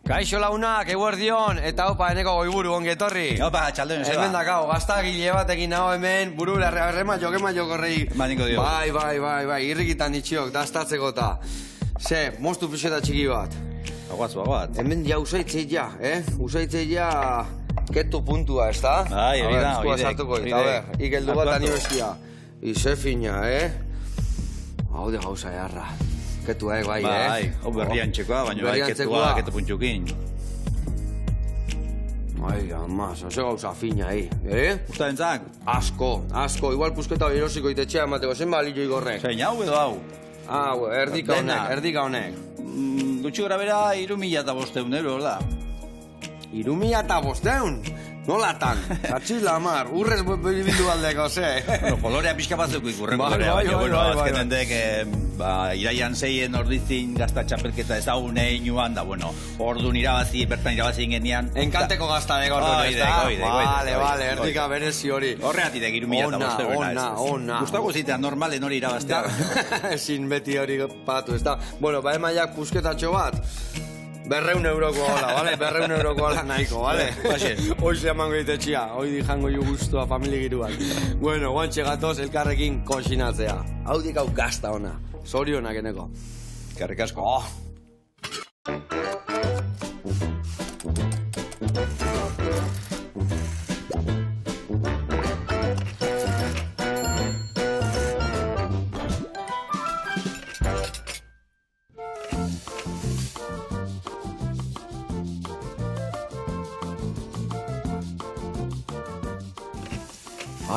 Kaixo launak, eguerdion, eta opa eneko goiburu ongetorri. Opa, txaldeon, zeba. Hemen dakau, gaztagile batekin nago hemen, buru ema jokorrei. Maniko dio. Bai, irrikitan itxiok, daztatzeko ta. Ze, moztu pixeta txiki bat. Aguat. Hemen ja usaitzei ja, Usaitzei ketu puntua, ez da? Bai, hori da, ikeldu bat anibestia. Ize fina, Haude gauza jarra. Ketu bai, Bai, hau berrian txekoa, baina bai ketu puntxukin. Ai, amaz, oso gauza fina, Usta bentzak? Asko, igual pusketa erosiko itetxea emateko, zen balillo igorrek. Zein hau edo hau? Erdika honek. Gutxi gora bera, 3.500 euro, da? 3.500? Nolatan? Katxila, amar, urrez bildu aldeko, ze? Kolorea pixka batzuk ikurren kolorea, baina, bueno, azkenen dek, iraian zeien ordizin gazta txapelketa ezagunei inuan, da, bueno, orduan bertan irabazi ingenian. Enkanteko gaztarek orduan, ez da? Vale, erdika berezi hori. Horregatik 3.500 euro. Ona. Gustavo zitea normalen hori irabaztea. Ezin beti hori patu, ez da? Bueno, emaiak pusketatxo bat. 200 euroko hola, vale? 200 euroko hola nahiko, vale? Hoi ze emango ditetxia, hoi di jango ju guztua famili giruak. Bueno, guantxe gatoz elkarrekin koxinatzea. Hau dikau gazta ona, zorionak eneko. Karrik asko.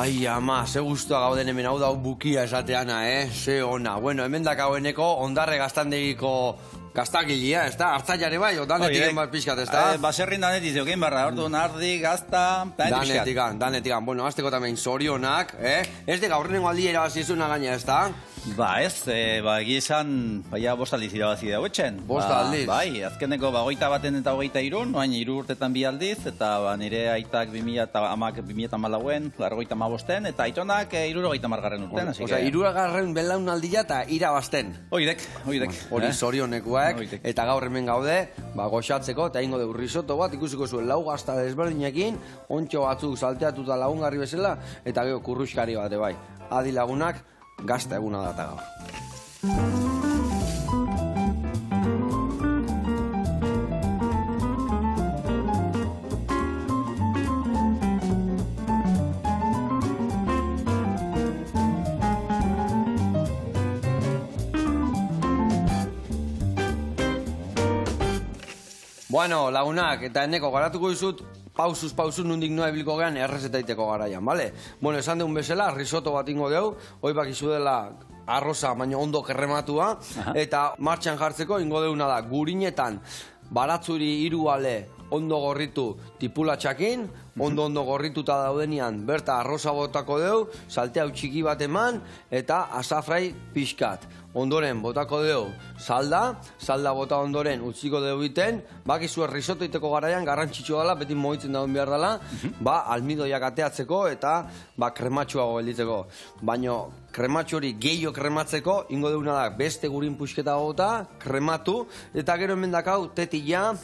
Ai, ama, ze guztua gauden hemen hau da bukia esateana, Ze ona. Bueno, hemen dakaueneko ondarre gaztandegiko gaztagilia, ez da? Artzaiare bai, o danetik enbat pixkat, ez da? Baserrin danetik zeuken barra, orduan ardi, gazta, danetikan. Bueno, azteko tamen zorionak, Ez de gaurrenengo aldi erabazizuna gaina, ez da? Ba, ez, egizan, baina bost aldiz irabazi dago etxen. Bost aldiz? Bai, azkeneko 21 eta 23, noain 3 urtetan 2 aldiz, eta nire aitak 2014en, 85en, eta aitonak 70 urten, así que... Osa, 70 belaunaldia eta irabazten. Oidek. Hori zorionekuak, eta gaur hemen gaude, goxatzeko, eta ingo dugu risoto bat, ikusiko zuen lau gazta desberdinekin, ontxo batzuk salteatuta lagungarri bezala, eta gero kurruskari bate bai. Adi lagunak, gazta eguna data gaur. Bueno, lagunak, eta eneko garatuko dizut, pausuz nundik noa ebiliko gean errezetaiteko garaian, bale? Bueno, esan deun bezala, risoto bat ingo deu, hoi bakizu dela arroza, baina ondo kerrematua, eta martxan jartzeko ingo deuna da, gurinetan, baratzuri 3 ale ondo gorritu tipulatxakin, ondo gorrituta daudenian berta arroza botako deu, saltea txiki bat eman, eta azafrai pixkat. Ondoren botako deu salda bota ondoren utziko deu biten, bakizu risoto iteko garaian garrantzitsua dela, beti mogitzen dauen behar dela, almidoiak ateatzeko eta krematxoago gelditzeko. Baina krematxo hori gehiago krematzeko, ingo deuna da beste gurin pusketa bota, krematu, eta gero hemen dakau tetila,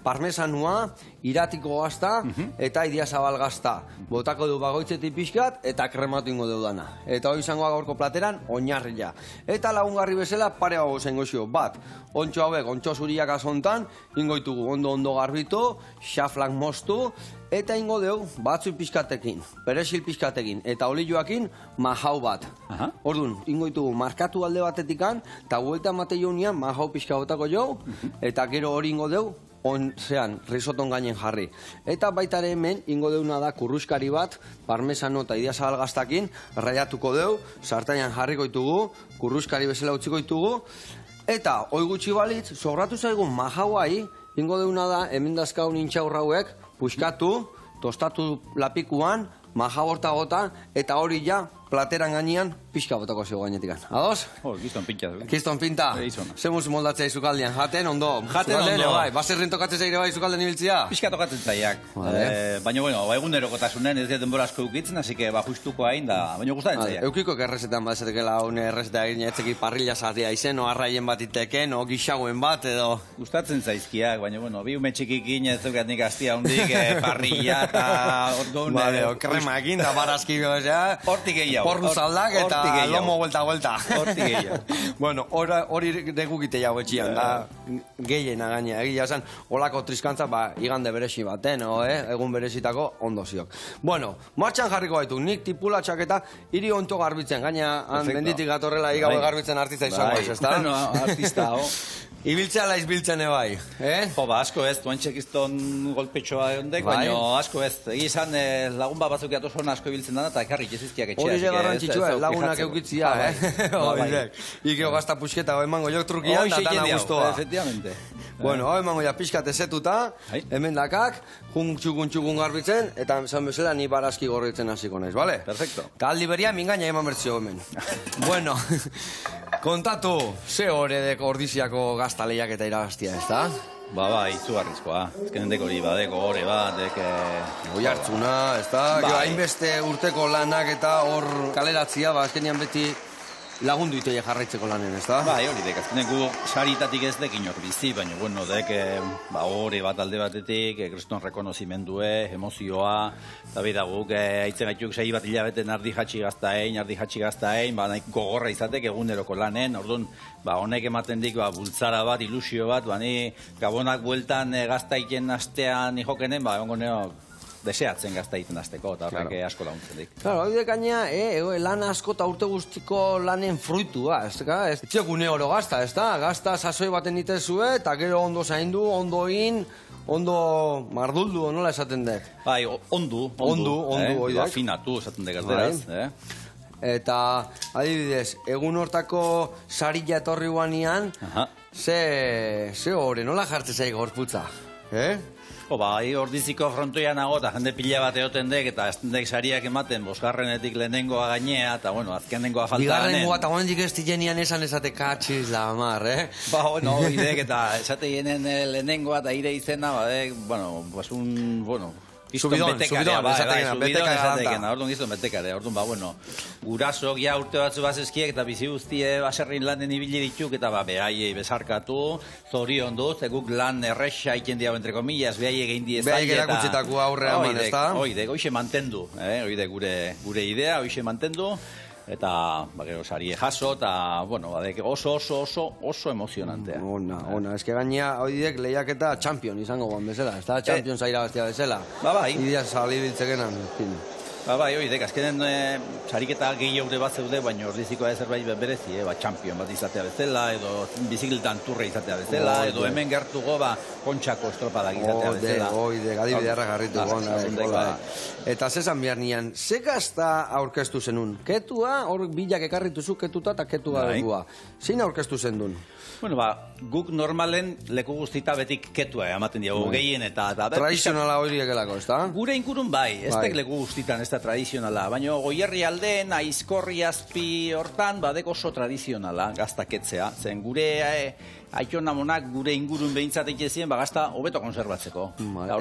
parmesanua, iratiko gazta, eta idiazabal gazta. Botako du bagoitzetik pixkat, eta krematu ingo deudana. Eta hori izango gaurko plateran, oinarria. Eta lagungarri bezala, pare bago zen goxio. Bat, ontxo hauek, ontxo zuriak azontan, ingoitugu ondo garbitu, xaflan moztu, eta ingo deu batzu pixkatekin, perexil pixkatekin, eta olioakin mahau bat. Orduan, ingoitugu markatu alde batetikan, eta guelta mate jounian mahau pixka botako jo, eta gero hori ingo deu, risoton gainen jarri. Eta baitare hemen, ingo deuna da kurruskari bat, parmesano eta idiazabal gaztakin, raiatuko deu, sartainan jarriko ditugu, kurruskari bezala utziko ditugu, eta hoi gutxi balitz, sobratu zaigun mahauai, ingo deuna da, hemen dazkaun intxaurrauek, puskatu, tostatu lapikuan, maja borta gota, eta hori ja plateran gainean, pixka botako zego gainetikan. Ados? Kiston pinta. Kiston pinta. Zemuz moldatzea izukaldian, jaten ondo. Jaten ondo. Baserrin tokatzen zaire bai izukalden ibiltzia? Pixka tokatzen zaiak. Baina, bueno, egunerokotasunen ez denbora asko eukitzen, así que justuko hain da, baina gustatzen zaiak. Eukiko errezetan bat ezetekela une errezeta egin etzeki parrilla zatia izen, o arraien bat iteken, o gixauen bat, edo... Gustatzen zaizkiak, baina, bueno, bi ume txikikin ez zeukat nik astia hundik, parrilla eta orduan... Vale, krema ekin da barazki behar, hortik gehiago. Porru zaldak eta lomo vuelta. Hortik gehiago. Bueno, hori degukite jau etxian, da gehiena gaina, egia esan, holako triskantza, igande beresi baten, egun beresitako ondo ziok. Bueno, martxan jarriko baitu, nik tipulatxak eta hiri onto garbitzen, gaina menditik gatorrela igaue garbitzen artista izango ez, ezta? Bueno, artista, Ibiltzea laiz biltzen ebai, asko ez, duantxek izton golpetxoa ondek, baina asko ez. Egizan lagun bat batzuk ato zona asko ibiltzen dana, eta ekarrik ezizkiak etxea. Hori garrantzitsua, lagunak eukitzia, Ikeo gazta puxketa, emango jok trukian, da dana guztoa. Efectivamente. Bueno, hau emango ja pixkat ezetuta, hemen dakak, txugun garbitzen, eta zan bezala ni barazki gorritzen hasiko naiz, bale? Perfecto. Eta aldi beria mingaina eman bertzio hemen. Bueno, kontatu, ze horedeko ordiziako gaztaleiak eta irabaztia, ez da? Izugarrizkoa. Ezken deko hori badeko hore bat, Goi hartzuna, ez da? Hainbeste urteko lanak eta hor kaleratzia, ezkenian beti lagundu itoia jarraitzeko lanen, ez da? Hori dek, azkenean gu saritatik ez dekin hor bizi, baina, bueno, dek, hori bat alde batetik, kriston rekonozimendue, emozioa, eta bera guk, haitzen gaituk sei bat hilabeten ardi jatxi gaztaein, nahi gogorra izatek eguneroko lanen, orduan, honek ematen dik, bultzara bat, ilusio bat, ni gabonak bueltan gaztaiken astean jokenen, egongo neok, deseatzen gazta egiten azteko, eta horrek asko laguntzen dik. Claro, hau gaina, lan asko eta urte guztiko lanen fruitua, ez da? Ez txekune oro gazta, ez da? Gazta sasoi baten ditezue, eta gero ondo zaindu, ondo in, ondo marduldu, nola esaten dek? Ondu, oidak. Afinatu esaten dek erderaz, Eta, adibidez, egun hortako sarila etorri guanian, ze hori, nola jartze zaik gorputza? Ordiziko frontoia nago, eta jende pila bat egoten dek, eta ez dek sariak ematen, bosgarrenetik lehenengoa gainea, eta, azkenengoa falta ganen. Bigarrengoa, eta guandik ez digenian esan esate katxiz da, amar, Idek, eta esate jenen lehenengoa, eta ire izena, Subidon, betekaren, orduan gizton betekare, orduan, gurasok ja urte batzu bazizkiek eta bizi guztie baserrin lanen ibili dituk eta behaiei bezarkatu, zorion duz, guk lan erresa iken diago entre komillas, behaiei egin diezai eta... Behaiek erakutsitako aurrean man, ez da? Oidek, hoxe mantendu, oidek gure idea, hoxe mantendu, eta gero sarie jaso, eta oso emozionantea. Ona, eske gainea, oidek lehiaketa champion izango guan bezala, ez da? Champion zaira bastia bezala. Idea salibiltzekenan, fin. Oidek, azkenen sariketa gehi haure bat zeude, baina ordizikoa ez zerbait berezi, champion bat izatea bezala, edo bizikletan turre izatea bezala, edo hemen gertugo, kontxako estropadak izatea bezala. Oidek, adibidearra garritu gona. Eta zezan behar nian, ze gazta aurkeztu zenun? Ketua, hor bilak ekarrituzu ketuta eta ketua dugua. Zein aurkeztu zendun? Bueno, guk normalen leku guztita betik ketua ematen diago gehien eta... Tradizionala hori egelako, ez da? Gure inkurun ez tek leku guztitan ez da tradizionala, baina Goierri aldean, Aizkorri azpi hortan, badeko oso tradizionala gaztaketzea, zen gure aiton amonak gure ingurun behintzat eitezien, gazta hobeto konserbatzeko.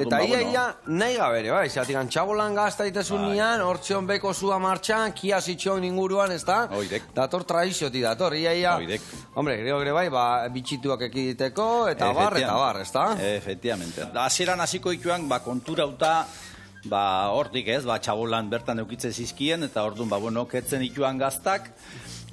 Eta ia nahi gabere, zatikan txabolan gazta itezun nian, hortzion beko zua martxan, kia zitxon inguruan, ez da? Oidek. Dator tradizioti, dator, ia. Oidek. Hombre, gero bitxituak ekiditeko, eta bar, ez da? Efectivamente. Hasieran hasiko ituan, konturauta, hortik ez, txabolan bertan eukitze zizkien, eta orduan, ketzen ituan gaztak,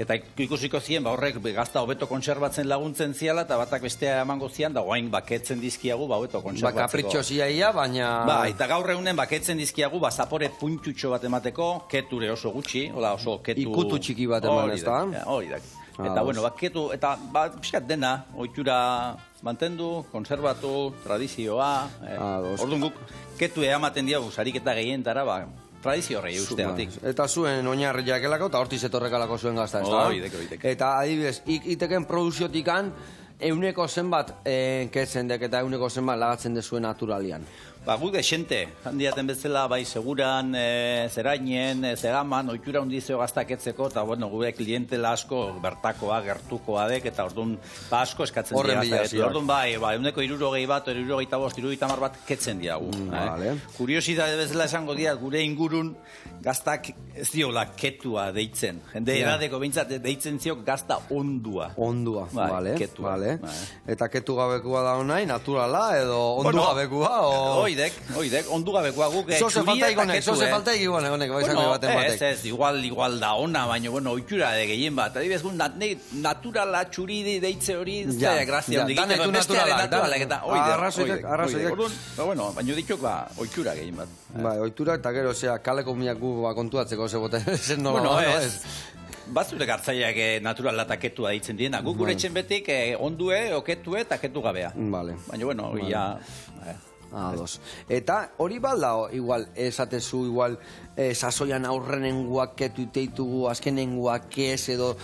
eta ikusiko zien, horrek gazta hobeto kontserbatzen laguntzen ziala, eta batak bestea emango zian, da guain ketzen dizkiagu, hobeto kontserbatzeko. Kapritxosia ia, baina... Eta gaur egunen, ketzen dizkiagu, zapore puntutxo bat emateko, keture oso gutxi, oso ketu... Ikutu txiki bat eman, ez da? Hori da. Eta, ketu, eta, pixkat dena, ohitura mantendu, konservatu, tradizioa, orduan guk, ketu ematen diagu, sariketa gehientara, tradizio horrei usteatik. Eta zuen oinarriak elako, eta hortiz etorrekalako zuen gazta, ez da? Oidek. Eta adibidez, iteken produziotikan, euneko zenbat ketzen dek eta euneko zenbat lagatzen dezuen naturalian? Ba, gu desente, handiaten bezala, bai, seguran, zerainen, zegaman, oitura hundizio gaztaketzeko, eta, bueno, gure klientela asko bertakoa, gertukoa dek, eta orduan, ba, asko eskatzen Horren dira. bila, Orduan, bai, euneko 60 bat, 65, 70 bat ketzen diagu. Vale. Kuriosidade bezala esango dira, gure ingurun gaztak ez diola ketua deitzen. Jende edadeko behintzat deitzen ziok gazta ondua. Ondua, Bai, vale. ketua. Vale. Bai. Eta ketu gabekua da honai, naturala, edo ondu gabekua, o... Oidek, ondu gabekoa guk Zoze falta ikonek, zoze eh? falta ikonek, honek, baizango baten batek. Ez, igual da ona, baina, bueno, oitura de gehien bat. Adibidez, naturala txuri deitze hori, Ja, grazia hondi danetu naturalak, eta arrazoitek. Bueno, baina ditxok, ba, oitura gehien bat. Bai, oitura eta gero, kaleko miak gu kontuatzeko zebote, zen nola, Bueno, ez. Batzure gartzaileak naturala eta ketua ditzen diena. Guk gure etxen betik ondue, oketue eta ketu gabea. Vale. Baina, bueno, hori ja... Ados. Eta hori baldao, igual, esatezu, igual, sasoian aurrenenguak ketu iteitugu, azkenenguak ez, edo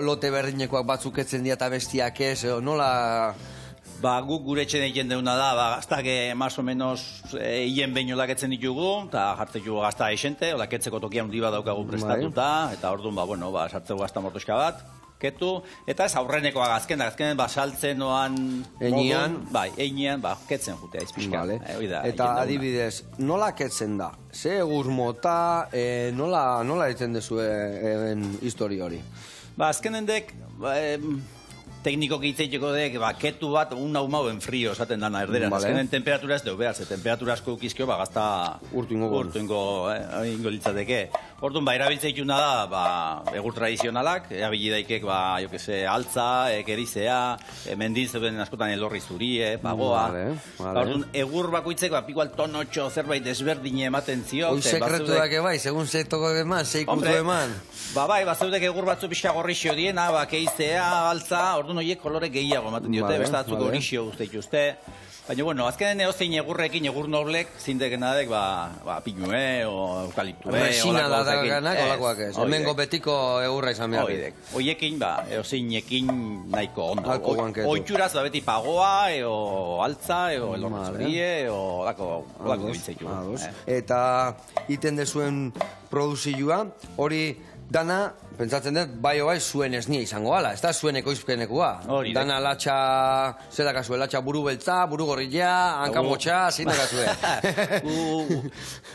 lote berdinekoak batzuk etzen dira eta bestiak ez, edo nola... Ba, guk gure etxen egiten deuna da, ba, gaztak más o menos hien behin olaketzen ditugu, eta jartzen dugu gazta esente, olaketzeko tokia hundi bat daukagu prestatuta, eta orduan, ba, bueno, ba, sartzeko gazta mortoska bat, ketu, eta ez aurrenekoa azkenen, ba, saltzen oan... Einian. Bai, einian, ba, ketzen jutea izpixka. Vale. Eta adibidez, nola ketzen da? Ze egur mota, nola egiten dezue histori hori? Ba, azkenen dek... teknikoki hitzeiteko dek, ba, ketu bat umauen frio esaten dana erderan. Vale. Azkenen temperatura ez deu behar, ze temperatura asko ukizkio, ba, gazta urtu litzateke. Orduan, ba, erabiltzeituna da, ba, egur tradizionalak, erabili daikek, ba, jo que se, altza, kerizea, mendin zeuden askotan elorri zurie, pagoa. Vale. Orduan, egur bakoitzeko, ba, igual tonotxo zerbait desberdine ematen zio. Hoi sekretu dake bai, segun zeitoko eman, zeikutu eman. Ba, bai, bazeudek egur batzu pixka gorrixo diena, ba, keizea, altza, orduan horiek kolore gehiago ematen diote, beste batzuk gorrixo uste dituzte. Baina, bueno, azkenen eozein egurrekin, egur noblek, zintekenadek, ba, pinue, o eukaliptue, resina da ganak, olakoak ez. Hemengo betiko egurra izan behar. Hoiekin, ba, eozeinekin nahiko ondo. Halko guanketu. Oitxuraz, ba, beti pagoa, eo altza, eo elortzurie, eo olako biltzeitu. Eta iten dezuen produzioa, hori dana, pentsatzen dut, bai zuen esnia izango gala, ez da zuen ekoizpenekua. Dana latxa, zer dakazue, latxa buru beltza, buru gorrilla, hankamotxa, zin dakazue.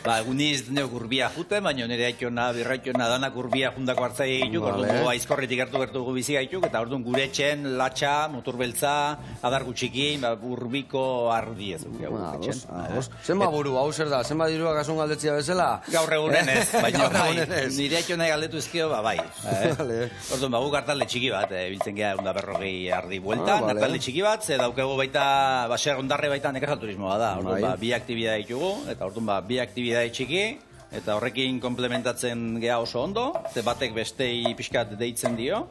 Ba, guniz neo gurbia juten, baina nire aitzona, birraitzona danak gurbia jundako hartzai egituk, orduan aizkorritik gertu bizi gaituk, eta orduan gure etxen, latxa, motor beltza, adar gutxikin, burbiko ardi ez. Zenba buru, hau zer da, zenba diruak asun galdetzia bezala? Gaur egunen ez, baina nire aitzona galdetu izkio, ba, bai. Orduan, guk hartalde txiki bat, biltzen geha 150 ardi bueltan, hartalde txiki bat, ze daukegu baita, baser ondarre baita nekazal turismoa da. Orduan, bi aktibidade ditugu, eta orduan, bi aktibidade txiki, eta horrekin komplementatzen geha oso ondo, ze batek bestei pixkat deitzen dio.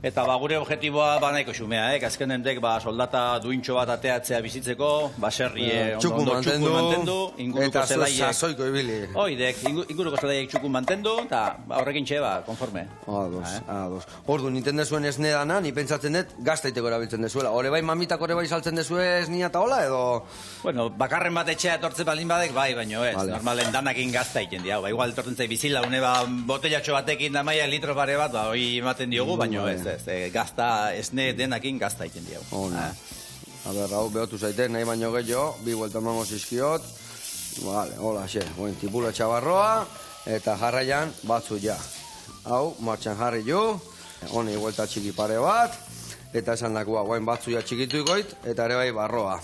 Eta gure objektiboa nahiko xumea, azkenen dek soldata duintxo bat ateatzea bizitzeko, baserrie ondo txuku mantendu, inguruko zelaiek... Eta sasoiko ibili. Oidek, inguruko zelaiek txuku mantendu, eta horrekin txe, konforme. Ados. Ordu, ninten dezuen esne dana, ni pentsatzen dut gaztaiteko erabiltzen dezuela. Hore bai mamitak hore bai saltzen dezue esnia eta hola, edo... Bueno, bakarren bat etxea etortzen baldin badek, bai, baino ez. Normalen danakin gaztaiten dira. Igual etortzen zai bizila, une botellatxo batekin da maia litro pare bat, hoi ematen diogu, baino ez. Gazta, esne denakin gazta iten diago. A ber, hau behotu zaiten, nahi baino gehiago, bi buelta emango zizkiot. Vale, hola, xe, tipula txabarroa, eta jarraian batzu ja. Hau, martxan jarri ju, honi buelta txiki pare bat, eta esan dakoa, guain batzu ja txikitu ikoit, eta ere bai barroa.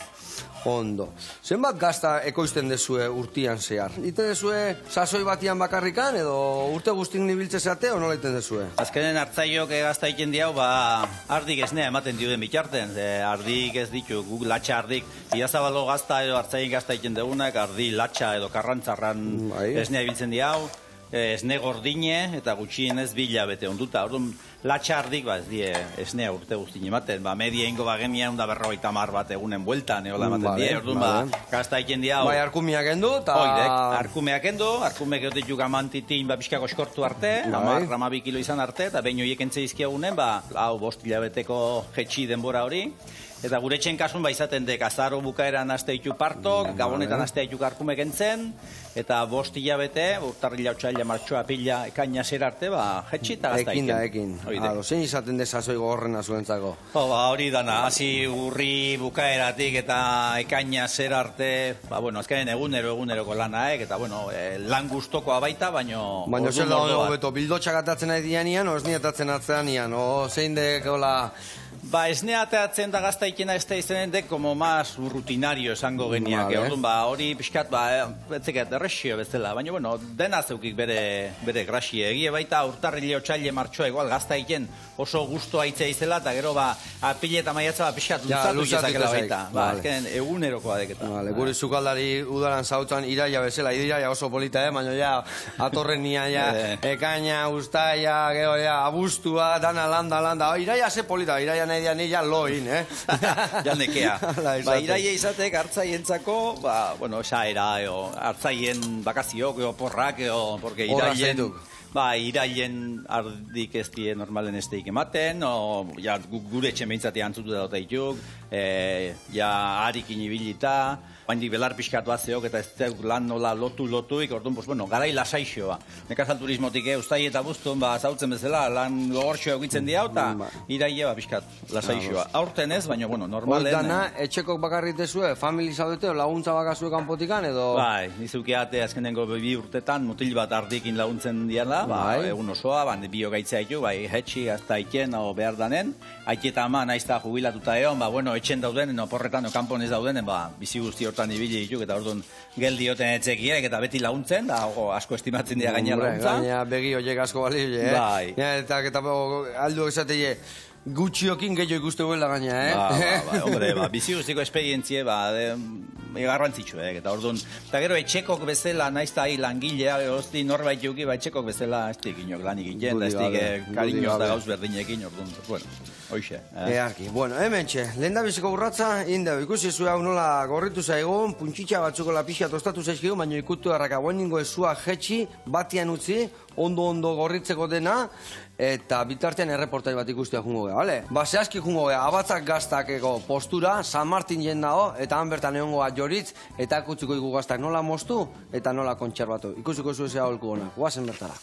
Ondo. Zenbat gazta ekoizten dezue urtian zehar? Iten dezue sasoi batian bakarrikan, edo urte guztik nibiltze zeate, o nola iten dezue? Azkenen hartzaiok gazta iten diau, ardik esnea ematen diuden bitarten. Ardik ez ditu, guk latxa ardik. Iazabalo gazta edo hartzaik gazta iten degunak, ardi latxa edo karrantzarran esnea ibiltzen diau. esne gordine eta gutxienez 2 hilabete onduta. Orduan, latxardik, ez die esnea urte guztien ematen. Media ingo bagenia 150 bat egunen bueltan, eola ematen die. Orduan, gazta iken dia. Bai, arkumiak endu, eta... Oidek, arkumeak endu, arkumeak egotetuk amantitin pixkako eskortu arte, 12 kilo izan arte, eta behin horiek entzeizkiagunen, hau 5 hilabeteko jetxi denbora hori. Eta gure etxen kasun izaten dek azaro bukaeran aste ditu partok, gabonetan aste ditu arkumek entzen, eta 5 hilabete, urtarrila, otsaila, martxoa, pila, ekaina zer arte, jetxi eta gazta iken. Ekin. Zein izaten desazoi gogorrena zuentzako? Hori dana, hasi urri bukaeratik eta ekaina zer arte, azkenen eguneroko lanaek, eta lan gustokoa baita, baino... Baina zer da hobeto, bildotxak atatzen nahi dianian, o esni atatzen atzeanian, o zein dekola... Esne ateatzen da gazta ikena ez da izanen dek, como más rutinario esango geniak. Orduan, hori pixkat, etzekat, errexio bezala. Baina, dena zeukik bere graxie. Egie baita, urtarrile, otxaile, martxoa, igual, gazta iken oso gustoa itzea izela, eta gero, apile eta maiatza, pixkat, luzatu izakela baita. Ezken, egunerokoa deketa. Gure zukaldari udaran zautzen iraia bezala, iraia oso polita, baina atorren nia, ekaina, ustaia, gero, abustua, dana, landa, iraia ze polita, iraia nahi dian ja loin, Ja nekea. Iraia izatek hartzaientzako, esaera, hartzaien bakaziok, porrak, porque iraien... Irailen ardik ez die normalen ez deik ematen, gure etxen behintzatea antzutu da dut harikin ibilita, baindik belar pixkatu atzeok eta ez zeuk lan nola lotuik, orduan, garai lasaixoa. Nekazal turismotik ustai eta buztun, zautzen bezala, lan gogorxoa egitzen diau, eta iraile pixkat lasaixoa. Aurten ez, baina, normalen... Dana, etxekok bakarrit ezue, famili zaudete, laguntza bakazue kanpotikan, edo... Nizukeate azkenengo 2 urtetan, mutil bat ardikin laguntzen diala, egun osoa, bio gaitzea ditu, hetxi, gazta iken, behar danen, aiketa ama naizta jubilatuta egon, etxen daudenen, porretan, kanpon ez daudenen, bizi guzti hortan ibili dituk, eta orduan geldi hoten etzekiek, eta beti laguntzen, da asko estimatzen dira gaina laguntza. Gaina begi horiek asko bali, eta aldu esatei, gutxiokin gehiago ikuste guela gaina, bizi guztiko esperientzie, garrantzitsu, eta orduan, eta gero etxekok bezala, naizta langilea, hosti norbait juki, etxekok bezala, ez dik inok lan egiten, da ez dik kariñoz da gauz berdinekin, orduan, hoxe. Earki, hemen txe, lehen da biziko urratza, indeo, ikusi zu hau nola gorritu zaigun, puntxitxa batzuko lapixia tostatu zaizkigu, baina ikutu harraka, ningo ezua jetxi, batian utzi, ondo gorritzeko dena, eta bitartean erreportai bat ikustea jungo geha, bale? Zehazki jungo geha, abatzak gaztakeko postura, San Martin jen dago, eta han bertan egongo bat joritz, eta akutziko iku gaztak nola moztu, eta nola kontxerbatu. Ikusiko zu ezea holku honak, guazen bertara.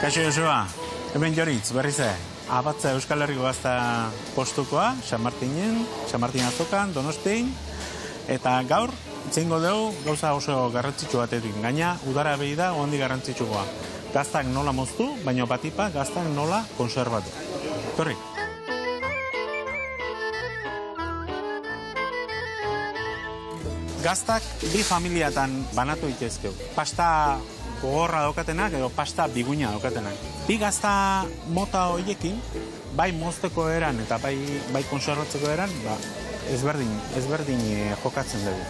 Kaixo Josua, hemen joritz, berriz Abatza Euskal Herriko Gazta postukoa, San Martin azokan, Donostin, eta gaur, itzengo dugu gauza oso garrantzitsu batetik. Gaina, udara behi da, ondi garrantzitsukoa. Gaztak nola moztu, baina batipa gaztak nola konserbatu. Torri. Gaztak bi familiatan banatu itezkeu. Pasta gogorra daukatenak edo pasta biguina daukatenak. Bi gazta mota horiekin, bai mozteko eran eta bai konservatzeko eran, ezberdin jokatzen dugu.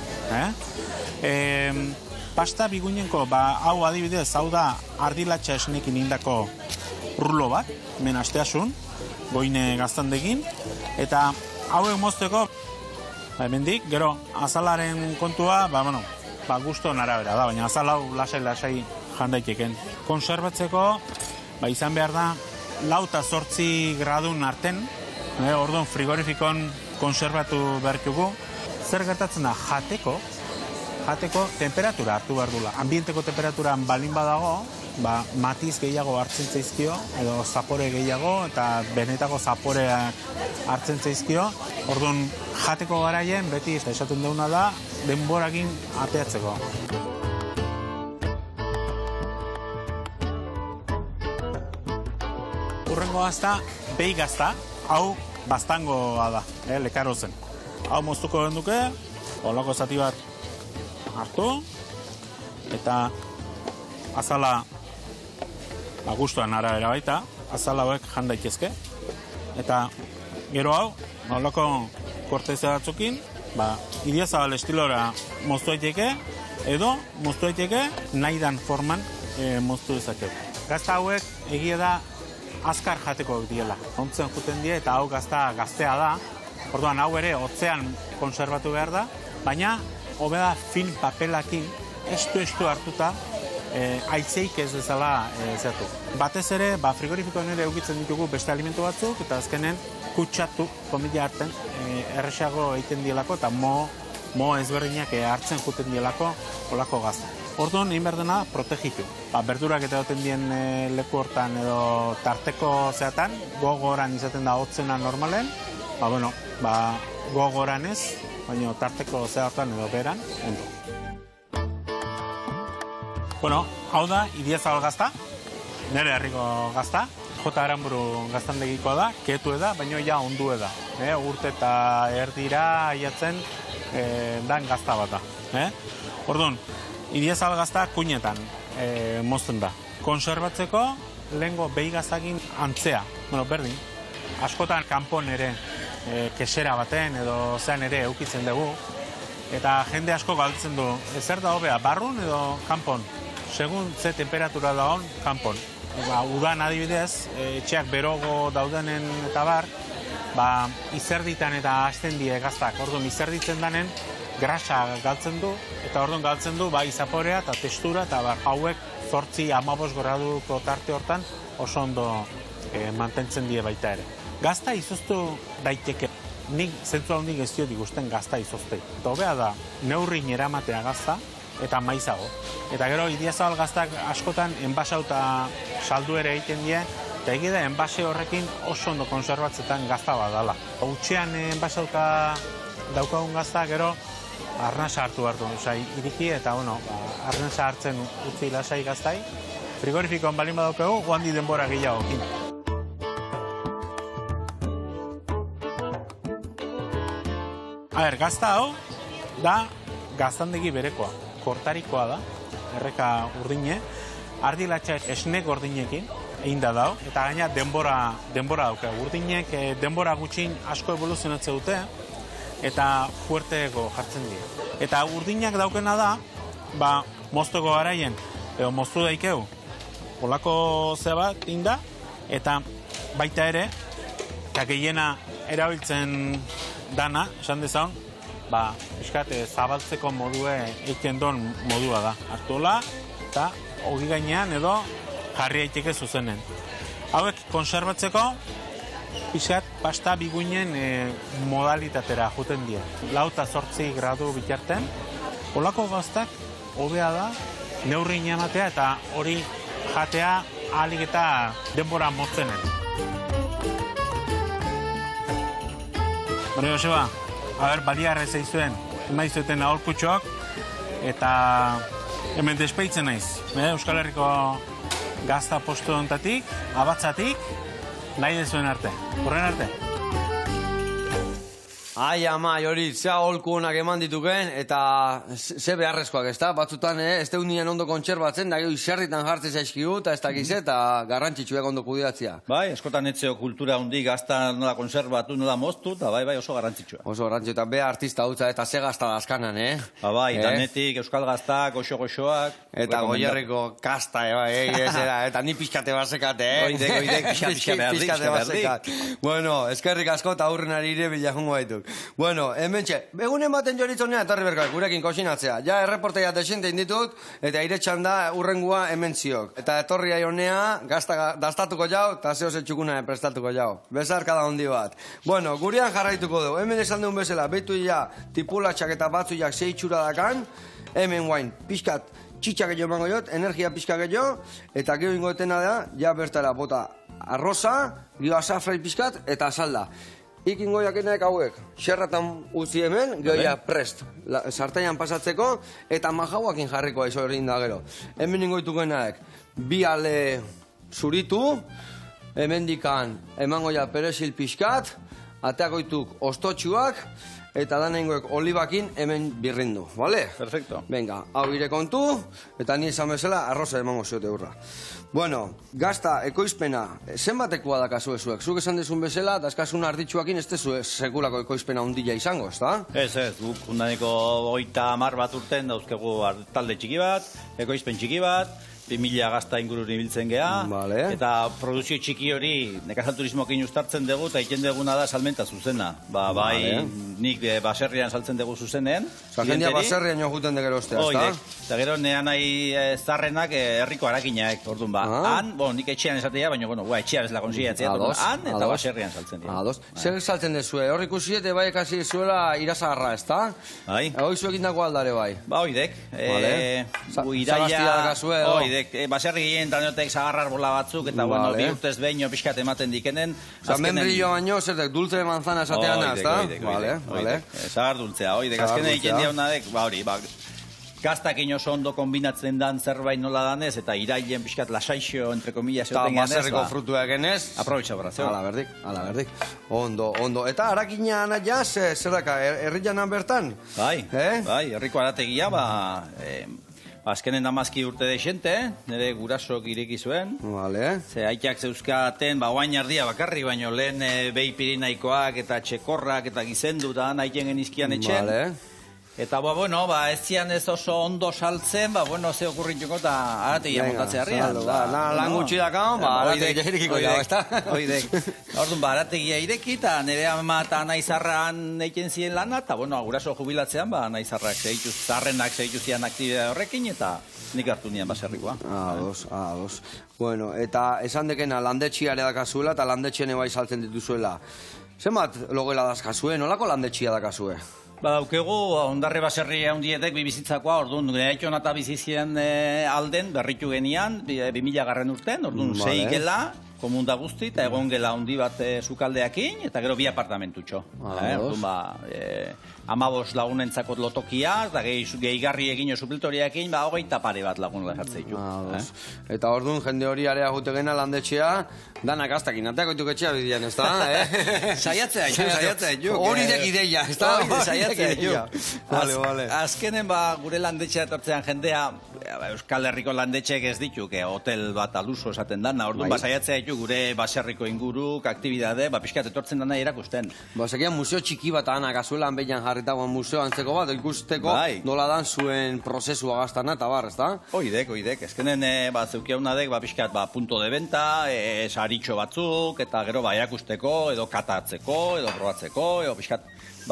Pasta biguinenko, hau adibidez, hau da ardilatxa esnekin indako rulo bat, hemen asteasun, goine gaztandekin, eta hauek mozteko, hemendik, gero azalaren kontua, guston arabera da, baina azal hau lasai jandaiteken. Konserbatzeko, izan behar da, 4 eta 8 gradun arten, orduan frigorifikon konserbatu behartugu. Zer gertatzen da, jateko temperatura hartu behar dula. Ambienteko temperaturan balin badago, matiz gehiago hartzen zaizkio, edo zapore gehiago, eta benetako zaporeak hartzen zaizkio. Orduan, jateko garaien, beti esaten duguna da, denborakin ateatzeko. Urrengo gazta, behi gazta, hau bastangoa da, lekarozen. Hau moztuko den duke, holako zati bat hartu, eta azala, gustuan arabera baita, azala hauek jan daitezke. eta gero hau, nolako korteze batzukin, Idiazabal estilora moztu daiteke, edo moztu daiteke nahi dan forman moztu dezakegu. Gazta hauek egia da azkar jateko diela. Ontzen juten die eta hau gaztea da. Orduan hau ere hotzean konserbatu behar da, baina hobe da film papelakin estu hartuta aitzeik ez bezala zertu. Batez ere, frigorifikoan ere eukitzen ditugu beste alimentu batzuk, eta azkenen kutsatu, komila hartzen, erresago egiten dielako, eta mo ezberdinak hartzen juten dielako olako gazta. Orduan, egin behar dena, protegitu. Berdurak eta goten dien leku hortan edo tarteko zeatan, gogoran izaten da hotzena normalen, gogoran ez, baina tarteko zeatan edo beran, ondo. Hau da, Idiazabal gazta, nire herriko gazta, J. Aranburu gaztandegikoa da, ketu da, baina ja ondu da. Urte eta erdira aiatzen dan gazta bat da. Orduan, Idiazabal gazta kuinetan mozten da. Konserbatzeko, lehengo behi gaztakin antzea, berdin. Askotan kanpon ere kesera baten edo zean ere eukitzen dugu, eta jende asko galtzen du, zer da hobea, barrun edo kanpon? Segun ze temperatura dagoen, kanpon. Udan adibidez, etxeak berogo daudenen eta izerditan eta hasten die gaztak. Orduan, izerditzen danen, grasa galtzen du, eta orduan galtzen du, izaporea eta testura, eta hauek 8-15 graduko tarte hortan oso ondo mantentzen die baita ere. Gazta izoztu daiteke. Nik zentzu handik ez diot ikusten gazta izoztei. Eta hobea da, neurrin eramatea gazta, eta maizago. Eta gero, Idiazabal gaztak askotan enbasauta saldu ere egiten die, eta egia da, enbase horrekin oso ondo konserbatzetan gazta badala. Hutxean enbasauta daukagun gazta, gero, arnasa hartu hartu. Iriki eta, arnasa hartzen utzi lasai gaztai. Frigorifikoan balin badaukagu, guandi denbora gehiagokin. Gazta hau da gaztandegi berekoa, kortarikoa da, erreka urdine, ardilatxa esne gordinekin egin da dau, eta gaina denbora dauka. Urdinek denbora gutxin asko evoluzionatze dute, eta fuerteko jartzen dira. Eta urdinak daukena da, mozteko garaien, edo moztu daikeu, olako zebat inda, eta baita ere, eta gehiena erabiltzen dana, esan dezaun, zabaltzeko modue egiten don modua da. Hartuela, eta ogi gainean edo jarri daiteke zuzenen. Hauek konserbatzeko, pasta biguinen modalitatera juten dira. 4 eta 8 gradu bitarten. Olako gaztak, hobea da, neurri ematea eta hori jatea ahalik eta denbora motzenen. Joseba, baliarra zeizuen, emaizueten aholkutxoak, eta hemen despeitzen naiz. Euskal Herriko gazta postu ontatik, abatzatik, nahi dezuen arte. Horren arte. Ai, ama, hori, zea holku honak eman dituken, eta ze beharrezkoak, ez da? Batzutan, ez deunien ondo kontserbatzen, da izerritan jartzen zaizkigu, eta ez dakiz, eta garrantzitsuak ondo kudeatzea. Eskotan etzeo kultura hundi gazta nola konserbatu, nola moztu, eta bai, oso garrantzitsua. Oso garrantzitsua, eta be artista hutza, eta ze gazta dazkanan, danetik, euskal gaztak, goxo-goxoak. Eta goierriko kasta, eta ni pixkate basekate, Oidek pixkate basekat. Bueno, eskerrik asko, eta hurren arire bilahungo baituk. Bueno, hementxe, egun ematen joritzonea etarri berkak, gurekin kosinatzea. Ja, erreporteia desente inditut, eta iretxan da urrengua hemen ziok. Eta etorri aionea, dastatuko jau, eta zeo zetxukuna prestatuko jau. Bezarka da hondi bat. Bueno, gurean jarraituko du. Hemen esan duen bezala, betu ja, tipulatxak eta batzuiak zeitxura dakan, hemen guain, pixkat, txitxak edo emango jot, energia pixkak edo, eta gero ingoetena da, ja bertara bota arroza, gio azafrai pixkat, eta salda. Ikin goiakenak hauek, xerratan utzi hemen, gehoia prest, sartaian pasatzeko, eta majauakin jarriko aizo egin da gero. Hemen ingoitukenak, bi ale zuritu, hemen dikan emangoia perezil pixkat, ateakoituk ostotxuak, eta danengoek olibakin hemen birrindu, bale? Perfecto. Venga, hau ire kontu, eta ni esan bezala arroza emango ziote hurra. Bueno, gazta, ekoizpena, zenbatekoa dakazu zuek? Zuk esan dezun bezala, dazkasun arditxuakin ez tezu sekulako ekoizpena hundila izango, ezta? Ez, guk undaneko 30 bat urten dauzkegu talde txiki bat, ekoizpen txiki bat, 2000 gazta ingururi biltzen geha, Vale. eta produzio txiki hori nekazalturismokin ustartzen dugu, eta egiten duguna da salmenta zuzena. Bai, Vale. nik baserrian saltzen dugu zuzenen. Jendia klienteri. baserrian jo juten degero ostea, Oidek, ezta? eta gero nean nahi zarrenak herriko arakinak, orduan ba. Han, nik etxean esatea, baina, etxea bezala konsigatzea, Ados, han eta ados. baserrian saltzen dira. Ados. Zer saltzen dezue? Hor ikusiete bai ekasi zuela irasagarra, ezta? Bai. Hoi zuekin dako aldare bai. Ba, oidek. Vale. Iraia... Sagaztia dakazue, edo? Oidek, baserri gehien taniotek zagarrar bola batzuk, eta, Vale. bi urtez behin pixkat ematen dikenen. Osa, membrillo baino, zertek, dulce de manzana esatean, ezta? Vale, vale. Zagar dultzea, oidek. Zagar Azkenen dultzea. egiten diaunadek, hori, gaztakin oso ondo kombinatzen dan zerbait nola danez, eta irailen pixkat lasaixo, entre comillas, Eta egoten ganez, baserriko frutuak enez. aprobetxa barra, Ala berdik. Ondo. Eta harakina ja, zer daka, herrianan bertan? Bai, Eh? herriko arategia, azkenen damazki urte deixente, nire gurasok ireki zuen. Vale. Ze aitak zeuzkaten, oain ardia bakarri, baino lehen behi pirinaikoak eta txekorrak eta gizendu da nahiken genizkian etxen. Vale. Eta, ez zian ez oso ondo saltzen, ze okurrituko eta arategia montatzea harrian. Lan gutxi dakao, arategia irekiko jau, ezta? Oidek. Orduan, arategia ireki, eta nire ama eta naizarran eiken ziren lana, eta, guraso jubilatzean, naizarrak zarrenak zeitu zian aktibidea horrekin, eta nik hartu nian baserrikoa. Ados. Bueno, eta esan dekena landetxiare dakazuela, eta landetxene bai saltzen dituzuela. Zenbat logela dazkazue, nolako landetxia dakazue? Daukegu, ondarre baserri handietek bibizitzakoa, orduan, gaiton eta bizizien alden, berritu genian, 2000 garren urten, orduan, Vale. 6 gela, komunda guzti, eta egon gela handi bat sukaldeakin, eta gero 2 apartamentutxo. Orduan, 15 lagunentzako lotokia, eta gehigarri egin supletoriakin, 20 pare bat lagun jartzen ditu. Eta orduan, jende hori area jute gena landetxea, danak aztakin, ateako ituk etxea bidian, ez da? Saiatzea ditu. Hori dek ideia, ez da? Saiatzea ditu. Vale. Azkenen gure landetxea etortzean jendea, Euskal Herriko landetxek ez dituk, hotel bat aluso esaten dana, orduan saiatzea ditu gure baserriko inguruk, aktibidade, pixkat etortzen dana irakusten. Zekian museo txiki bat anak azuelan behian jarritagoan museo antzeko bat, ikusteko nola dan zuen prozesua gaztana eta bar, ez da? Oidek. Ezkenen zeukiaunadek, pixkat, punto de venta, saritxo batzuk, eta gero erakusteko, edo katatzeko, edo probatzeko, edo pixkat,